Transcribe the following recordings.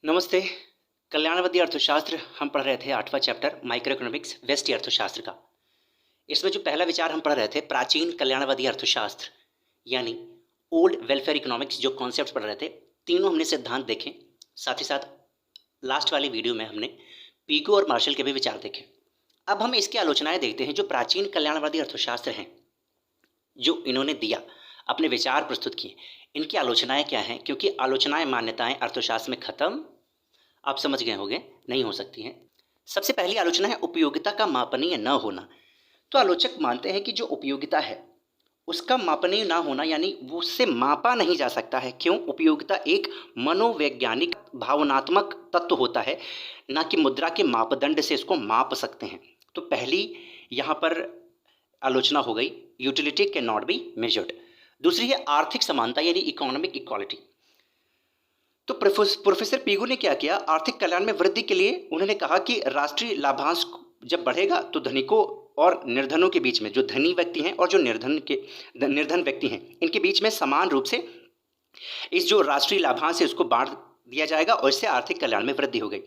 नमस्ते। कल्याणवादी अर्थशास्त्र हम पढ़ रहे थे 8वां चैप्टर माइक्रो इकोनॉमिक्स व्यष्टि अर्थशास्त्र का। इसमें जो पहला विचार हम पढ़ रहे थे प्राचीन कल्याणवादी अर्थशास्त्र यानी ओल्ड वेलफेयर इकोनॉमिक्स, जो कॉन्सेप्ट्स पढ़ रहे थे तीनों हमने सिद्धांत देखे। साथ ही साथ लास्ट वाली वीडियो में हमने पीगो और मार्शल के भी विचार देखे। अब हम इसकी आलोचनाएं देखते हैं जो प्राचीन कल्याणवादी अर्थशास्त्र हैं, जो इन्होंने दिया, अपने विचार प्रस्तुत किए। इनकी आलोचनाएं क्या हैं, क्योंकि आलोचनाएं मान्यताएं अर्थशास्त्र में खत्म, आप समझ गए होंगे, नहीं हो सकती हैं। सबसे पहली आलोचना है उपयोगिता का मापनीय न होना। तो आलोचक मानते हैं कि जो उपयोगिता है उसका मापनीय ना होना, यानी वो उससे मापा नहीं जा सकता है। क्यों? उपयोगिता एक मनोवैज्ञानिक भावनात्मक तत्व होता है, ना कि मुद्रा के मापदंड से इसको माप सकते हैं। तो पहली यहाँ पर आलोचना हो गई, utility can not be measured. दूसरी है आर्थिक समानता यानी इकोनॉमिक इक्वालिटी। तो प्रोफेसर पीगू ने क्या किया, आर्थिक कल्याण में वृद्धि के लिए उन्होंने कहा कि राष्ट्रीय लाभांश जब बढ़ेगा तो धनिकों और निर्धनों के बीच में, जो धनी व्यक्ति हैं और जो निर्धन व्यक्ति हैं, इनके बीच में समान रूप से इस जो राष्ट्रीय लाभांश है उसको बांट दिया जाएगा और इससे आर्थिक कल्याण में वृद्धि हो गई।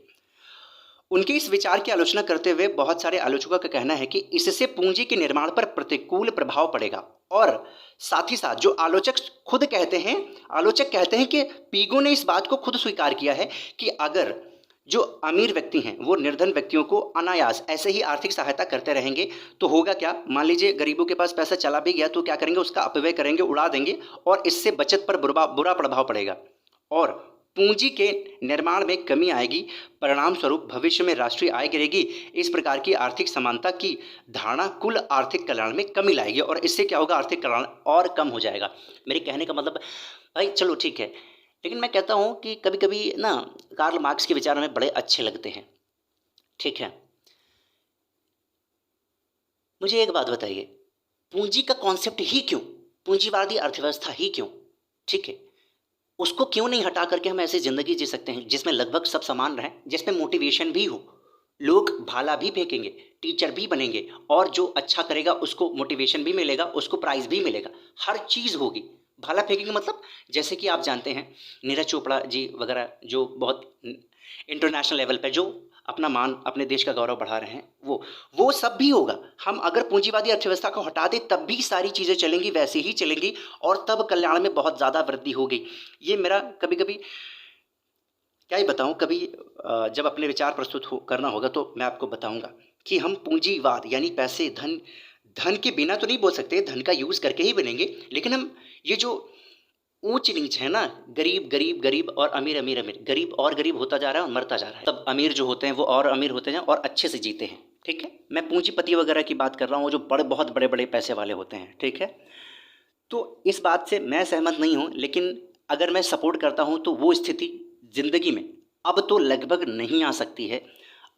उनके इस विचार की आलोचना करते हुए बहुत सारे आलोचकों का कहना है कि इससे पूंजी के निर्माण पर प्रतिकूल प्रभाव पड़ेगा। और साथ ही साथ जो आलोचक कहते हैं कि पीगो ने इस बात को खुद स्वीकार किया है कि अगर जो अमीर व्यक्ति हैं वो निर्धन व्यक्तियों को अनायास ऐसे ही आर्थिक सहायता करते रहेंगे तो होगा क्या, मान लीजिए गरीबों के पास पैसा चला भी गया तो क्या करेंगे, उसका अपव्यय करेंगे, उड़ा देंगे और इससे बचत पर बुरा प्रभाव पड़ेगा और पूंजी के निर्माण में कमी आएगी। परिणाम स्वरूप भविष्य में राष्ट्रीय आय गिरेगी। इस प्रकार की आर्थिक समानता की धारणा कुल आर्थिक कल्याण में कमी लाएगी और इससे क्या होगा, आर्थिक कल्याण और कम हो जाएगा। मेरे कहने का मतलब भाई चलो ठीक है, लेकिन मैं कहता हूँ कि कभी कभी ना कार्ल मार्क्स के विचार हमें बड़े अच्छे लगते हैं। ठीक है, मुझे एक बात बताइए, पूंजी का कॉन्सेप्ट ही क्यों, पूंजीवादी अर्थव्यवस्था ही क्यों, ठीक है, उसको क्यों नहीं हटा करके हम ऐसी ज़िंदगी जी सकते हैं जिसमें लगभग सब समान रहें, जिसमें मोटिवेशन भी हो, लोग भाला भी फेंकेंगे, टीचर भी बनेंगे और जो अच्छा करेगा उसको मोटिवेशन भी मिलेगा, उसको प्राइज़ भी मिलेगा, हर चीज़ होगी। भाला फेंकेंगे मतलब जैसे कि आप जानते हैं नीरज चोपड़ा जी वगैरह जो बहुत इंटरनेशनल लेवल पर जो अपना मान, अपने देश का गौरव बढ़ा रहे हैं, वो सब भी होगा। हम अगर पूंजीवादी अर्थव्यवस्था को हटा दें तब भी सारी चीज़ें चलेंगी, वैसे ही चलेंगी और तब कल्याण में बहुत ज़्यादा वृद्धि होगी। ये मेरा कभी कभी क्या ही बताऊं, कभी जब अपने विचार प्रस्तुत करना होगा तो मैं आपको बताऊंगा कि हम पूंजीवाद यानी पैसे, धन के बिना तो नहीं बोल सकते, धन का यूज़ करके ही बनेंगे, लेकिन हम ये जो ऊंच नीच है ना, गरीब गरीब गरीब और अमीर अमीर अमीर, गरीब और गरीब होता जा रहा है और मरता जा रहा है। तब अमीर जो होते हैं वो और अमीर होते हैं और अच्छे से जीते हैं। ठीक है, मैं पूंजीपति वगैरह की बात कर रहा हूँ जो बहुत बड़े बड़े पैसे वाले होते हैं। ठीक है, तो इस बात से मैं सहमत नहीं हूँ, लेकिन अगर मैं सपोर्ट करता हूँ तो वो स्थिति ज़िंदगी में अब तो लगभग नहीं आ सकती है।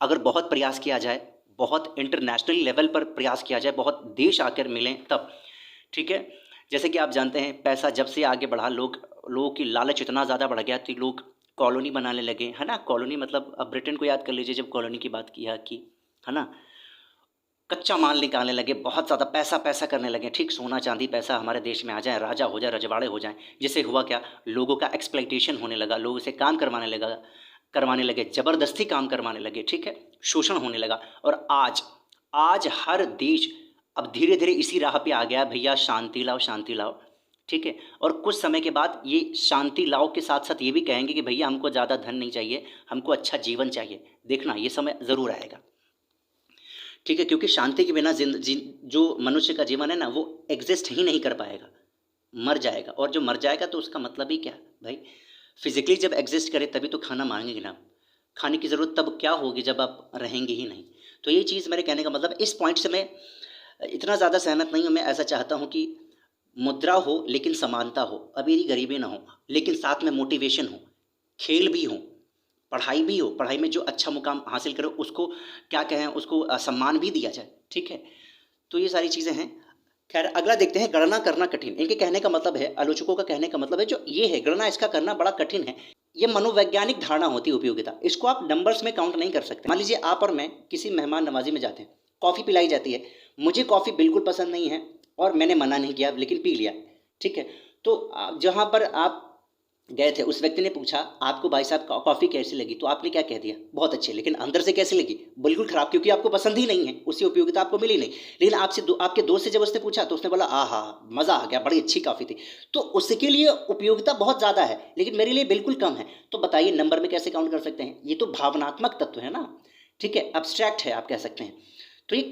अगर बहुत प्रयास किया जाए, बहुत इंटरनेशनल लेवल पर प्रयास किया जाए, बहुत देश आकर मिलें तब। ठीक है, जैसे कि आप जानते हैं पैसा जब से आगे बढ़ा, लोगों की लालच इतना ज़्यादा बढ़ गया कि लोग कॉलोनी बनाने लगे, है ना। कॉलोनी मतलब अब ब्रिटेन को याद कर लीजिए, जब कॉलोनी की बात किया कि, है ना, कच्चा माल निकालने लगे, बहुत ज़्यादा पैसा करने लगे। ठीक, सोना चांदी पैसा हमारे देश में आ जाए, राजा हो जाए, रजवाड़े हो जाएं, जिससे हुआ क्या, लोगों का एक्सप्लॉइटेशन होने लगा, लोगों से काम करवाने लगे, ज़बरदस्ती काम करवाने लगे। ठीक है, शोषण होने लगा और आज हर देश अब धीरे धीरे इसी राह पे आ गया, भैया शांति लाओ शांति लाओ। ठीक है, और कुछ समय के बाद ये शांति लाओ के साथ साथ ये भी कहेंगे कि भैया हमको ज़्यादा धन नहीं चाहिए, हमको अच्छा जीवन चाहिए। देखना ये समय ज़रूर आएगा। ठीक है, क्योंकि शांति के बिना जो मनुष्य का जीवन है ना वो एग्जिस्ट ही नहीं कर पाएगा, मर जाएगा। और जो मर जाएगा तो उसका मतलब ही क्या भाई, फिजिकली जब एग्जिस्ट करे तभी तो खाना मांगेंगे ना, खाने की ज़रूरत तब क्या होगी जब आप रहेंगे ही नहीं। तो ये चीज़ मेरे कहने का मतलब, इस पॉइंट से मैं इतना ज़्यादा सहमत नहीं हूँ। मैं ऐसा चाहता हूँ कि मुद्रा हो लेकिन समानता हो, अमीरी गरीबी ना हो, लेकिन साथ में मोटिवेशन हो, खेल भी हो, पढ़ाई भी हो, पढ़ाई में जो अच्छा मुकाम हासिल करे उसको क्या कहें, उसको सम्मान भी दिया जाए। ठीक है, तो ये सारी चीज़ें हैं। खैर अगला देखते हैं, गणना करना कठिन। इनके कहने का मतलब है, आलोचकों का कहने का मतलब है जो ये है, गणना इसका करना बड़ा कठिन है। ये मनोवैज्ञानिक धारणा होती है उपयोगिता, इसको आप नंबर्स में काउंट नहीं कर सकते। मान लीजिए आप और मैं किसी मेहमान नवाजी में जाते हैं, कॉफ़ी पिलाई जाती है, मुझे कॉफ़ी बिल्कुल पसंद नहीं है और मैंने मना नहीं किया लेकिन पी लिया। ठीक है, तो जहाँ पर आप गए थे, उस व्यक्ति ने पूछा आपको भाई साहब कॉफ़ी कैसी लगी, तो आपने क्या कह दिया, बहुत अच्छी, लेकिन अंदर से कैसी लगी, बिल्कुल खराब, क्योंकि आपको पसंद ही नहीं है, उसकी उपयोगिता आपको मिली नहीं। लेकिन आपके दोस्त से जब उसने पूछा तो उसने बोला आहा मज़ा आ गया, बड़ी अच्छी कॉफ़ी थी। तो उसके लिए उपयोगिता बहुत ज़्यादा है लेकिन मेरे लिए बिल्कुल कम है। तो बताइए नंबर में कैसे काउंट कर सकते हैं, ये तो भावनात्मक तत्व है ना, ठीक है, अब्स्ट्रैक्ट है आप कह सकते हैं। तो ये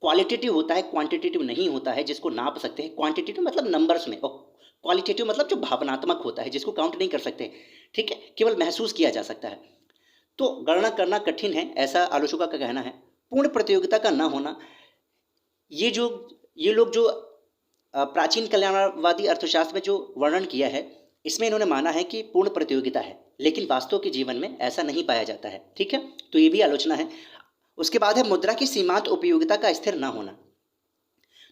क्वालिटेटिव होता है, क्वांटिटेटिव नहीं होता है, जिसको नाप सकते हैं। क्वांटिटेटिव मतलब नंबर्स में, और क्वालिटेटिव मतलब जो भावनात्मक होता है, जिसको काउंट नहीं कर सकते, ठीक है, केवल महसूस किया जा सकता है। तो गणना करना कठिन है, ऐसा आलोचकों का कहना है। पूर्ण प्रतियोगिता का न होना, ये जो ये लोग जो प्राचीन कल्याणवादी अर्थशास्त्र में जो वर्णन किया है, इसमें इन्होंने माना है कि पूर्ण प्रतियोगिता है, लेकिन वास्तव के जीवन में ऐसा नहीं पाया जाता है, ठीक है। तो ये भी आलोचना है। उसके बाद है मुद्रा की सीमांत उपयोगिता का स्थिर न होना।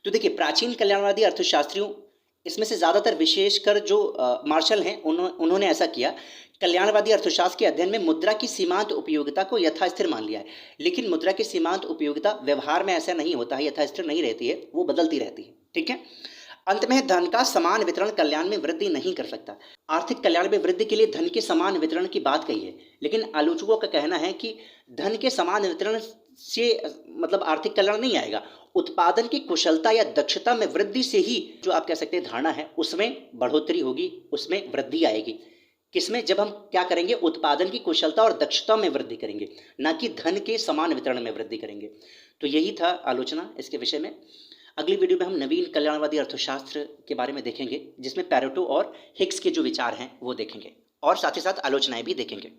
तो देखिए प्राचीन कल्याणवादी अर्थशास्त्रियों, इसमें से ज़्यादातर विशेषकर जो मार्शल हैं, उन्होंने ऐसा किया। कल्याणवादी अर्थशास्त्र के अध्ययन में मुद्रा की सीमांत उपयोगिता को यथास्थिर मान लिया है, लेकिन मुद्रा की सीमांत उपयोगिता व्यवहार में ऐसा नहीं होता है, यथास्थिर नहीं रहती है, वो बदलती रहती है, ठीक है। अंत में धन का समान वितरण कल्याण में वृद्धि नहीं कर सकता। आर्थिक कल्याण में वृद्धि के लिए धन के समान वितरण की बात कही है, लेकिन आलोचकों का कहना है कि धन के समान वितरण से मतलब आर्थिक कल्याण नहीं आएगा। उत्पादन की कुशलता या दक्षता में वृद्धि से ही, जो आप कह सकते हैं धारणा है, उसमें बढ़ोतरी होगी, उसमें वृद्धि आएगी। किसमें, जब हम क्या करेंगे, उत्पादन की कुशलता और दक्षता में वृद्धि करेंगे, ना कि धन के समान वितरण में वृद्धि करेंगे। तो यही था आलोचना इसके विषय में। अगली वीडियो में हम नवीन कल्याणवादी अर्थशास्त्र के बारे में देखेंगे, जिसमें पैरेटो और हिग्स के जो विचार हैं वो देखेंगे, और साथ ही साथ आलोचनाएं भी देखेंगे।